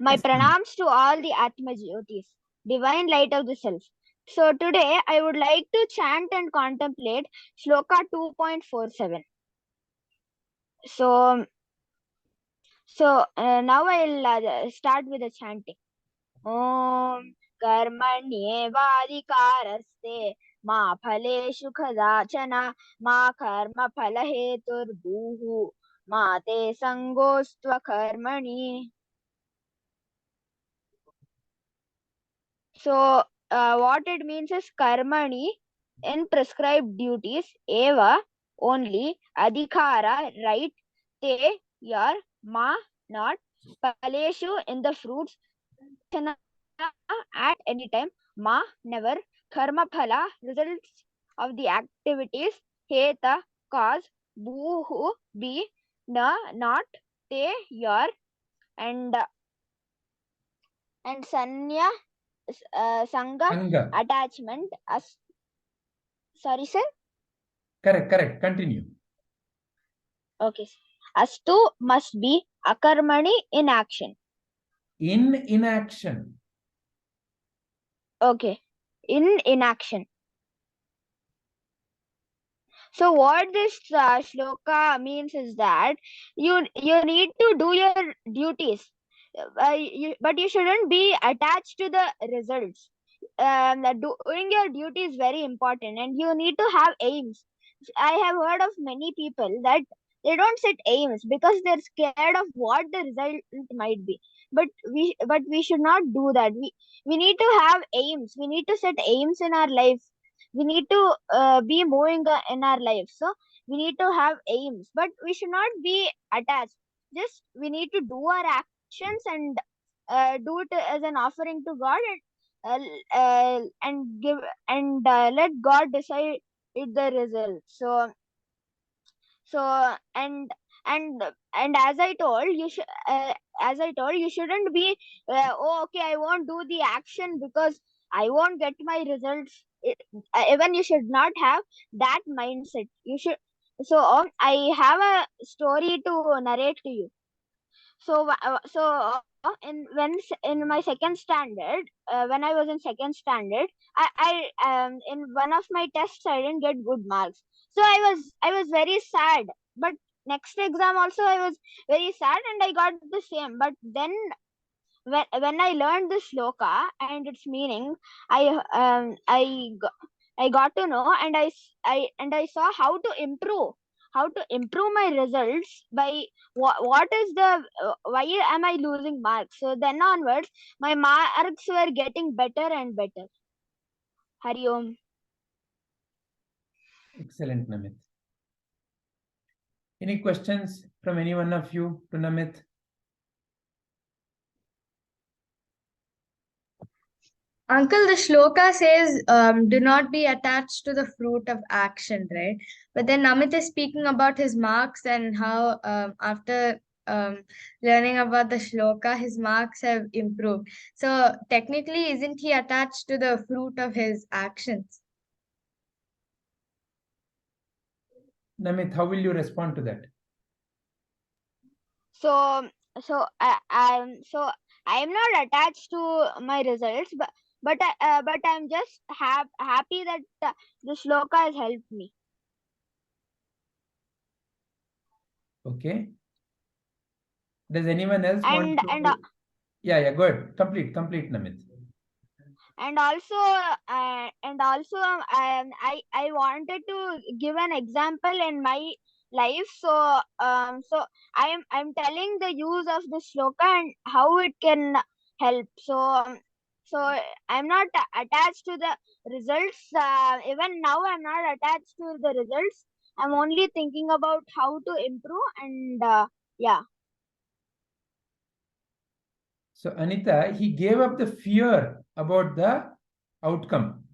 My Yes, ma'am. pranams to all the Atma Jyotis, divine light of the self. So today I would like to chant and contemplate Shloka 2.47. So now I'll start with the chanting. Om Karmanyevaadhikaraste Ma phaleshu kadachana Ma karmaphala heturbhurmaa Ma te sangostv akarmani. So what it means is karmani in prescribed duties, eva only, adhikara right, te your, ma not, phaleshu in the fruits, kadachana at any time, ma never, karmaphala results of the activities, heta cause, bhuhu be, na not, te your, and sanya sangha Sangha. attachment. Sorry sir. Correct. Continue. Okay. Astu must be akarmani in action. In inaction. Okay. In inaction. So what this shloka means is that you need to do your duties, but you shouldn't be attached to the results. That doing your duty is very important, and you need to have aims. I have heard of many people that they don't set aims because they're scared of what the result might be. But we should not do that. We need to have aims. We need to set aims in our life. We need to be moving in our life. So we need to have aims, but we should not be attached. Just we need to do our actions and do it as an offering to God, and give and let God decide the result. So and and as I told, you shouldn't be oh okay, I won't do the action because I won't get my results. Even you should not have that mindset. You should. So I have a story to narrate to you. In my second standard, when I was in second standard, I in one of my tests I didn't get good marks. So I was very sad. But next exam also I was very sad and I got the same. But then when I learned the shloka and its meaning, I got to know, and I saw how to improve my results by what is the why am I losing marks. So then onwards my marks were getting better and better. Hari Om. Excellent, Namit. Any questions from any one of you to Namit? Uncle, the shloka says, do not be attached to the fruit of action, right? But then Namit is speaking about his marks and how after learning about the shloka, his marks have improved. So technically, isn't he attached to the fruit of his actions? Namit, how will you respond to that? So I'm not attached to my results, but I'm just happy that the shloka has helped me. Okay. Does anyone else And want to? Yeah, go ahead. Complete, Namit. and also I wanted to give an example in my life. So I'm telling the use of the shloka and how it can help. So I'm not attached to the results. Even now I'm not attached to the results. I'm only thinking about how to improve, and yeah. So Anita, he gave up the fear about the outcome.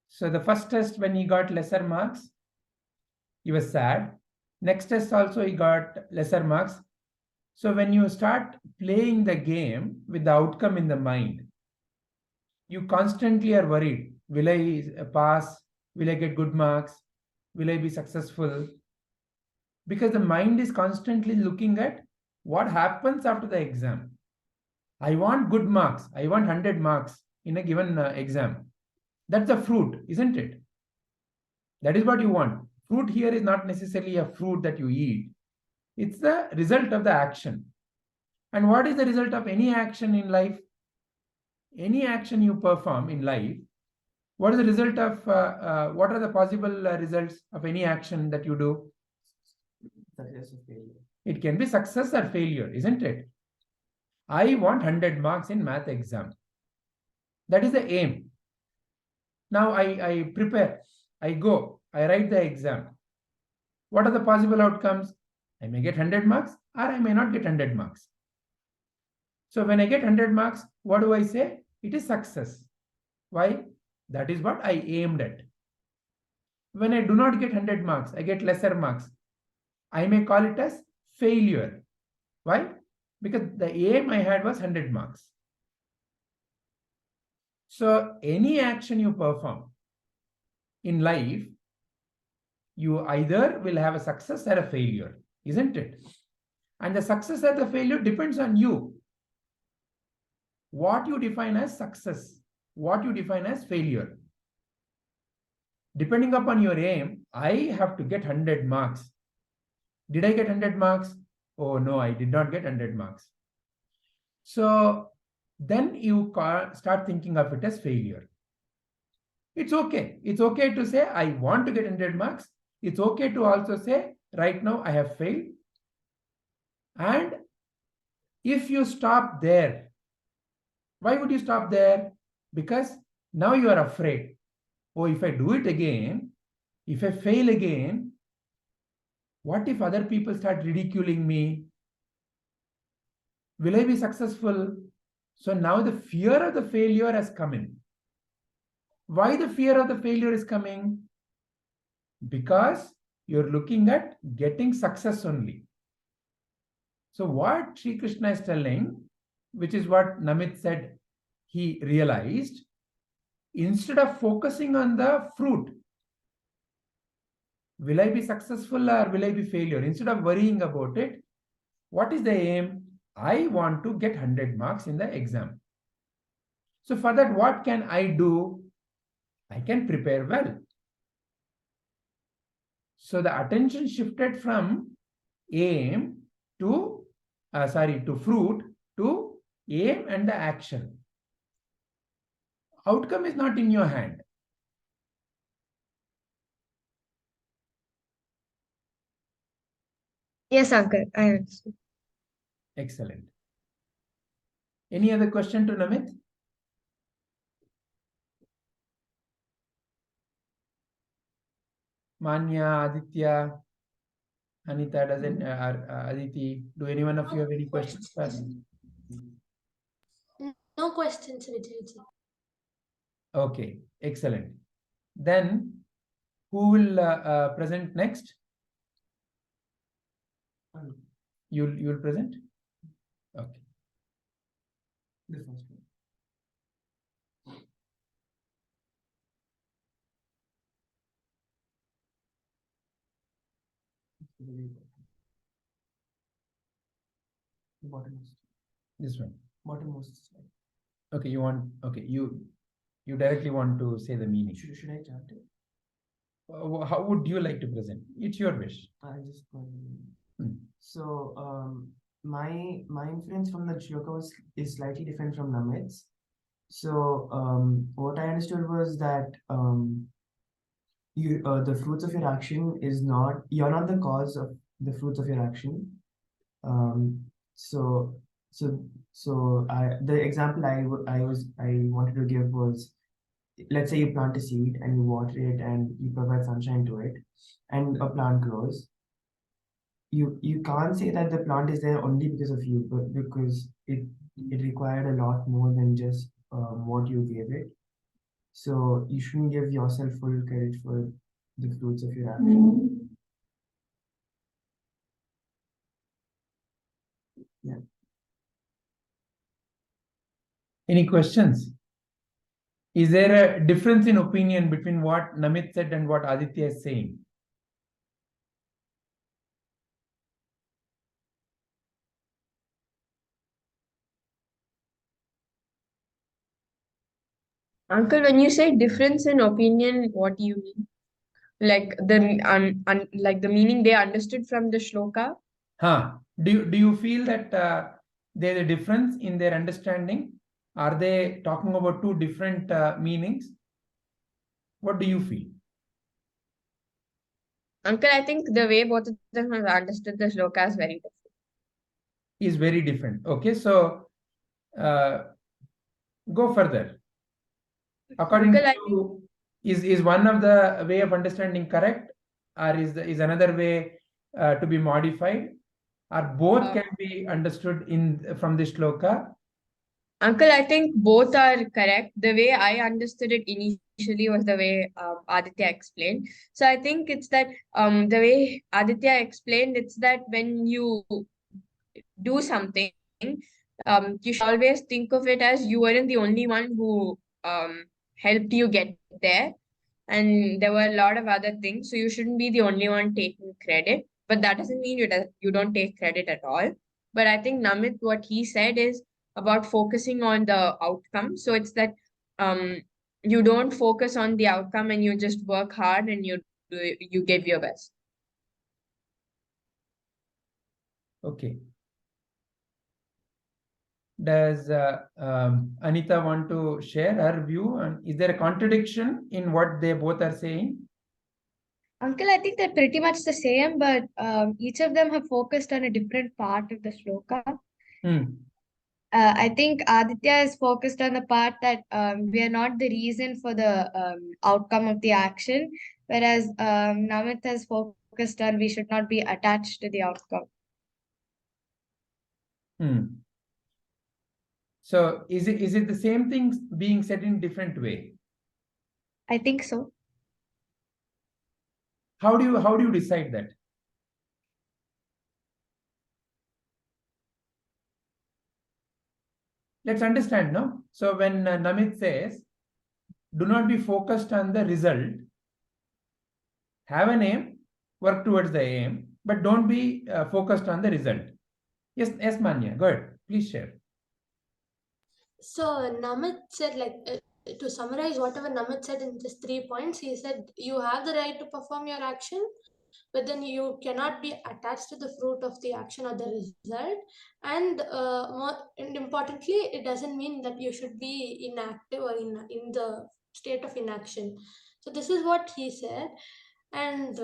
So the first test, when he got lesser marks, he was sad. Next test also he got lesser marks. So when you start playing the game with the outcome in the mind, you constantly are worried. Will I pass? Will I get good marks? Will I be successful? Because the mind is constantly looking at what happens after the exam. I want good marks. I want 100 marks in a given exam. That's a fruit, isn't it? That is what you want. Fruit here is not necessarily a fruit that you eat. It's the result of the action. And what is the result of any action in life? Any action you perform in life, what is the result of, what are the possible results of any action that you do? Success or failure. It can be success or failure, isn't it? I want 100 marks in math exam. That is the aim. Now I prepare, I go, I write the exam. What are the possible outcomes? I may get 100 marks or I may not get 100 marks. So when I get 100 marks, what do I say? It is success. Why? That is what I aimed at. When I do not get 100 marks, I get lesser marks. I may call it as failure. Why? Because the aim I had was 100 marks. So any action you perform in life, you either will have a success or a failure, isn't it? And the success or the failure depends on you. What you define as success, what you define as failure. Depending upon your aim, I have to get 100 marks. Did I get 100 marks? Oh no, I did not get 100 marks. So then you start thinking of it as failure. It's okay. It's okay to say, I want to get 100 marks. It's okay to also say, right now I have failed. And if you stop there, why would you stop there? Because now you are afraid. Oh, if I do it again, if I fail again, what if other people start ridiculing me? Will I be successful? So now the fear of the failure has come in. Why the fear of the failure is coming? Because you're looking at getting success only. So what Sri Krishna is telling, which is what Namit said he realized, instead of focusing on the fruit, will I be successful or will I be failure? Instead of worrying about it, what is the aim? I want to get 100 marks in the exam. So for that, what can I do? I can prepare well. So the attention shifted from aim to, to fruit to aim and the action. Outcome is not in your hand. Yes, Uncle, I understood. Excellent. Any other question to Namit? Manya, Aditya, Anita, doesn't Aditi, do any one of you have any questions first? No questions, Vijayji. Okay, excellent. Then who will present next? You'll present? Okay. The first one. The bottommost. This one. Bottommost slide. Okay, you directly want to say the meaning. Should I chant it? How would you like to present? It's your wish. I just Hmm. So my inference from the shloka is slightly different from Namit's. So what I understood was that you the fruits of your action is not, you're not the cause of the fruits of your action. So the example I wanted to give was, let's say you plant a seed and you water it and you provide sunshine to it, and a plant grows. You can't say that the plant is there only because of you, but because it required a lot more than just what you gave it. So you shouldn't give yourself full credit for the fruits of your action. Yeah. Any questions? Is there a difference in opinion between what Namit said and what Aditya is saying? Uncle, when you say difference in opinion, what do you mean? Like like the meaning they understood from the shloka? Do you feel that there's a difference in their understanding? Are they talking about two different meanings? What do you feel? Uncle, I think the way both of them have understood the shloka is very different. Is very different. Okay, so go further. According Uncle, to you, is one of the way of understanding correct, or is another way to be modified, or both can be understood from the shloka? Uncle, I think both are correct. The way I understood it initially was the way Aditya explained. So I think it's that the way Aditya explained, it's that when you do something, you should always think of it as you weren't the only one who helped you get there. And there were a lot of other things. So you shouldn't be the only one taking credit. But that doesn't mean you don't take credit at all. But I think Namit, what he said is about focusing on the outcome. So it's that you don't focus on the outcome and you just work hard and you give your best. Okay. Does Anita want to share her view? And is there a contradiction in what they both are saying? Uncle, I think they're pretty much the same, but each of them have focused on a different part of the shloka. I think Aditya is focused on the part that we are not the reason for the outcome of the action, whereas Namit has focused on we should not be attached to the outcome. So is it the same thing being said in different way? I think so. How do you decide that? Let's understand, no? So when Namit says, do not be focused on the result, have an aim, work towards the aim, but don't be focused on the result. Yes, Manya, go ahead. Please share. So Namit said, to summarize whatever Namit said in just 3 points, he said you have the right to perform your action, but then you cannot be attached to the fruit of the action or the result. And and importantly, it doesn't mean that you should be inactive or in the state of inaction. So this is what he said. And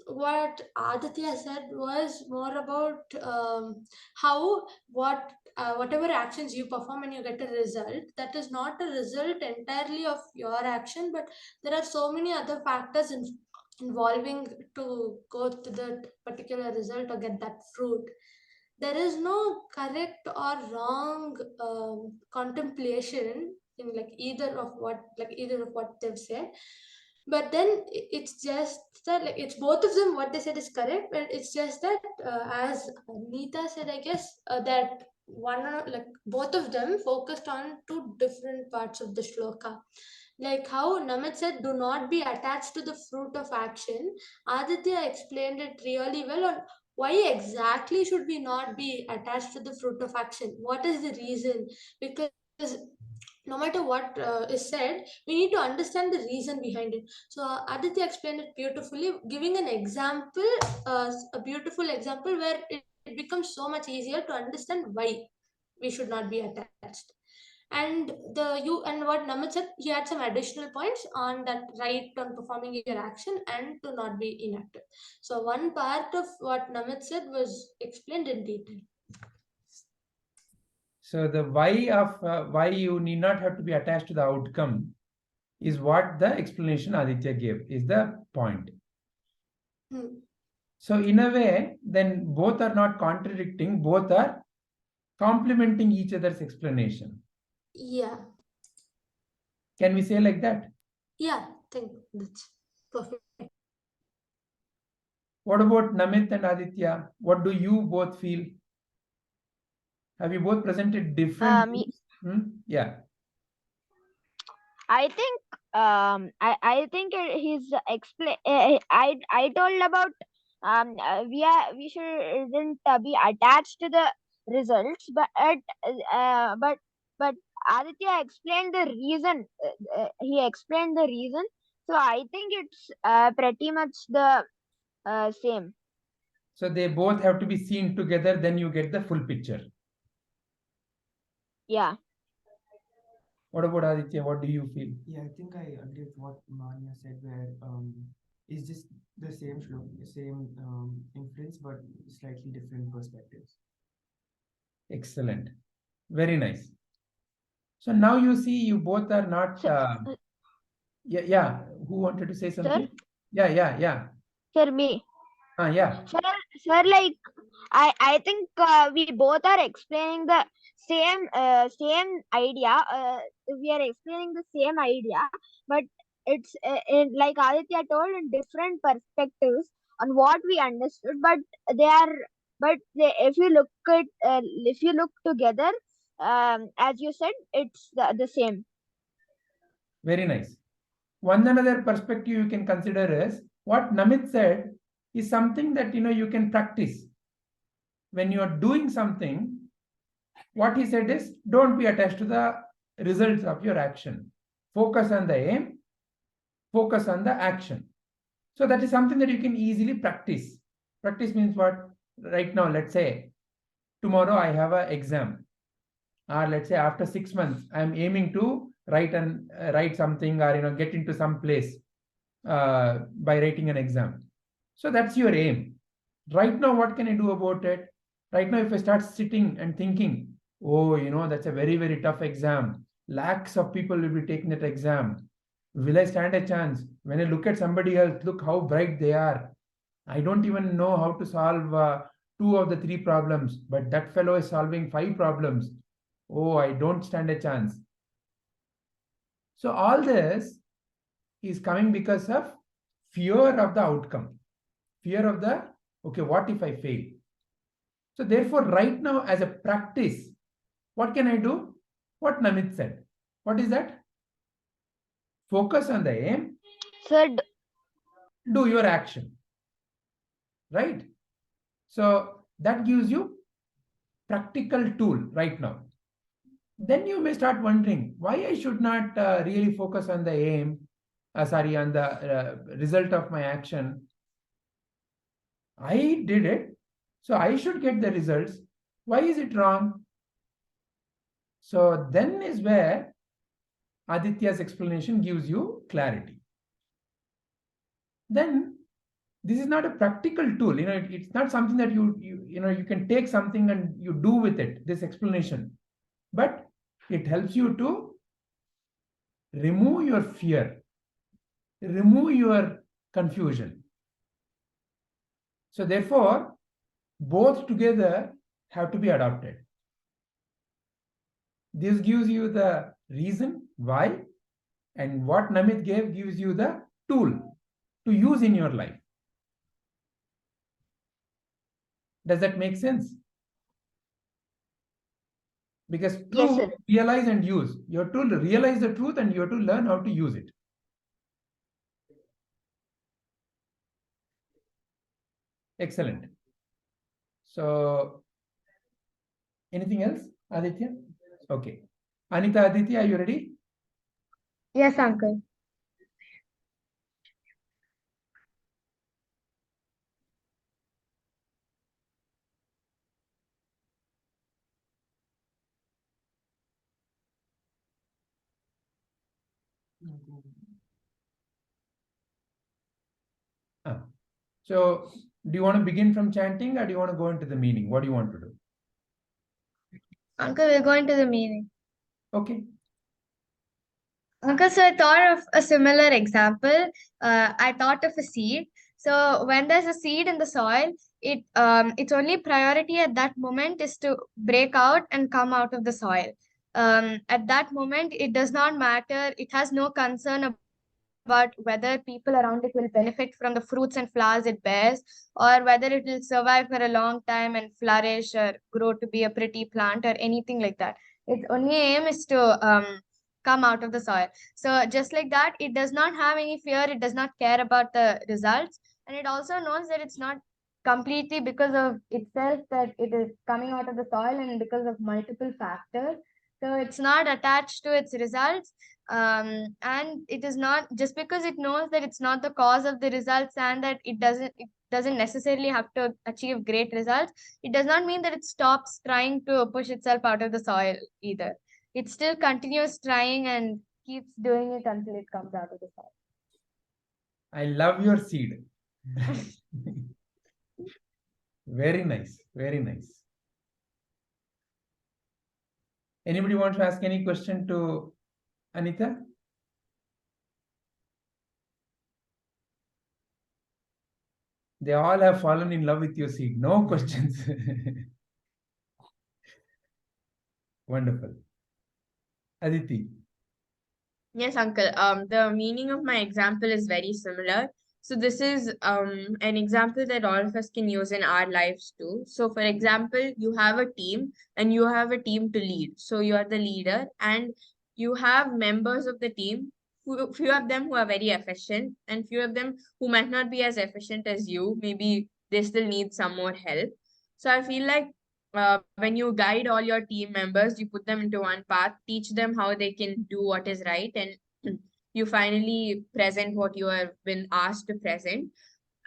what Aditya said was more about how whatever actions you perform and you get a result, that is not a result entirely of your action, but there are so many other factors involving to go to that particular result or get that fruit. There is no correct or wrong contemplation in either of what they've said, but then it's just that it's both of them. What they said is correct, but it's just that as Neeta said, I guess that both of them focused on two different parts of the shloka. Like how Namit said, do not be attached to the fruit of action. Aditya explained it really well on why exactly should we not be attached to the fruit of action. What is the reason? Because no matter what is said, we need to understand the reason behind it. So Aditya explained it beautifully, giving an example, a beautiful example where it becomes so much easier to understand why we should not be attached. And what Namit said, he had some additional points on that right on performing your action and to not be inactive. So one part of what Namit said was explained in detail. So the why you need not have to be attached to the outcome is what the explanation Aditya gave, is the point. So in a way, then both are not contradicting, both are complementing each other's explanation. Yeah. Can we say like that? Yeah, I think that's perfect. What about Namit and Aditya? What do you both feel? Have you both presented different views? Yeah. I think I think he's explain. I told about we shouldn't be attached to the results, but Aditya explained the reason. He explained the reason. So I think it's pretty much the same. So they both have to be seen together, then you get the full picture. Yeah. What about Aditya? What do you feel? Yeah, I think I agree with what Manya said, where it's just the same flow, the same influence, but slightly different perspectives. Excellent. Very nice. So now you see, you both are not. Yeah. Who wanted to say something? Yeah. Sir, me. Yeah. Sir, like I think we both are explaining the same idea. We are explaining the same idea, but it's like Aditya told, in different perspectives on what we understood. But if you look at if you look together, as you said, it's the same. Very nice. One another perspective you can consider is what Namit said is something that you can practice. When you are doing something, what he said is don't be attached to the results of your action. Focus on the aim, focus on the action. So that is something that you can easily practice. Practice means what? Right now, let's say tomorrow I have an exam, or let's say after 6 months I'm aiming to write something, or get into some place by writing an exam. So that's your aim. Right now, what can I do about it? Right now, if I start sitting and thinking, oh, that's a very, very tough exam. Lakhs of people will be taking that exam. Will I stand a chance? When I look at somebody else, look how bright they are. I don't even know how to solve 2 of the 3 problems, but that fellow is solving 5 problems. Oh, I don't stand a chance. So all this is coming because of fear of the outcome. Fear of the, okay, what if I fail? So therefore, right now as a practice, what can I do? What Namit said. What is that? Focus on the aim. Sir, Do your action. Right? So that gives you practical tool right now. Then you may start wondering why I should not really focus on the aim, on the result of my action. I did it, so I should get the results. Why is it wrong? So then is where Aditya's explanation gives you clarity. Then this is not a practical tool. It's not something that you can take something and you do with it, this explanation. But it helps you to remove your fear, remove your confusion. So therefore, both together have to be adopted. This gives you the reason why, and what Namit gave gives you the tool to use in your life. Does that make sense? Because Yes, truth, sir. realize and use. You have to realize the truth and you have to learn how to use it. Excellent. So, anything else, Aditya? Okay. Anita, Aditya, are you ready? Yes, uncle. So, do you want to begin from chanting or do you want to go into the meaning? What do you want to do? Uncle, we're going to the meaning. Okay. Uncle, so I thought of a similar example. I thought of a seed. So when there's a seed in the soil, its only priority at that moment is to break out and come out of the soil. At that moment, it does not matter. It has no concern about whether people around it will benefit from the fruits and flowers it bears, or whether it will survive for a long time and flourish or grow to be a pretty plant or anything like that. Its only aim is to come out of the soil. So just like that, it does not have any fear. It does not care about the results, and it also knows that it's not completely because of itself that it is coming out of the soil, and because of multiple factors. So it's not attached to its results. And it is not just because it knows that it's not the cause of the results and that it doesn't necessarily have to achieve great results. It does not mean that it stops trying to push itself out of the soil either. It still continues trying and keeps doing it until it comes out of the soil. I love your seed. Very nice. Very nice. Anybody want to ask any question to Anita? They all have fallen in love with your seed. No questions. Wonderful. Aditi. Yes, uncle. The meaning of my example is very similar. So this is an example that all of us can use in our lives too. So for example, you have a team and you have a team to lead. So you are the leader and you have members of the team. Few of them who are very efficient and few of them who might not be as efficient as you. Maybe they still need some more help. So I feel like when you guide all your team members, you put them into one path, teach them how they can do what is right, and you finally present what you have been asked to present.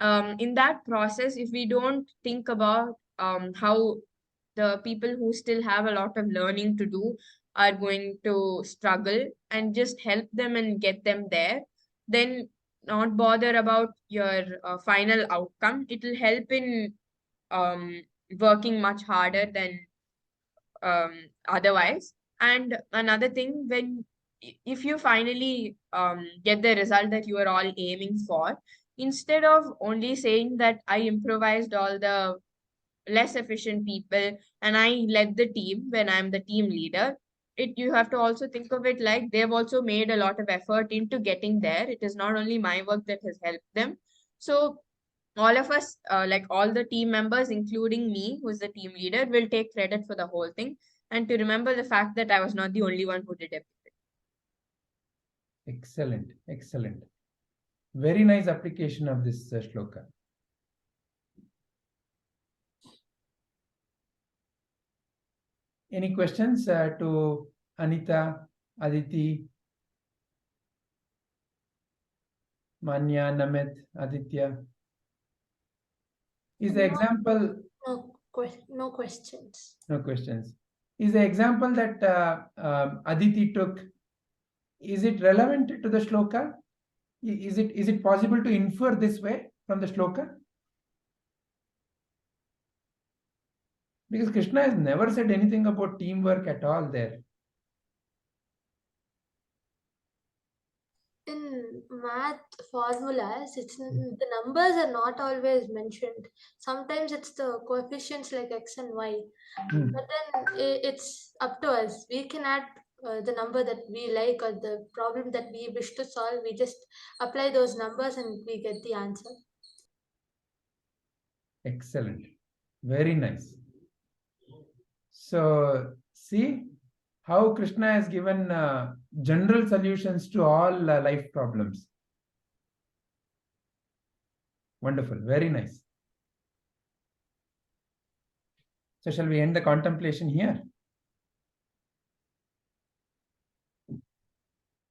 In that process, if we don't think about how the people who still have a lot of learning to do are going to struggle and just help them and get them there, then not bother about your final outcome. It will help in um, working much harder than otherwise. And another thing, when if you finally get the result that you are all aiming for, instead of only saying that I improvised all the less efficient people and I led the team when I'm the team leader, it you have to also think of it like they've also made a lot of effort into getting there. It is not only my work that has helped them. So all of us, like all the team members, including me, who's the team leader, will take credit for the whole thing. And to remember the fact that I was not the only one who did it. Excellent. Excellent. Very nice application of this shloka. Any questions to Anita, Aditi, Manya, Namit, Aditya? Is the example? No questions. No questions. Is the example that Aditi took, is it relevant to the shloka? Is it possible to infer this way from the shloka? Because Krishna has never said anything about teamwork at all there. In math formulas, the numbers are not always mentioned. Sometimes it's the coefficients like x and y. But then it's up to us. We can add the number that we like or the problem that we wish to solve. We just apply those numbers and we get the answer. Excellent. Very nice. So, see how Krishna has given general solutions to all life problems. Wonderful. Very nice. So, shall we end the contemplation here?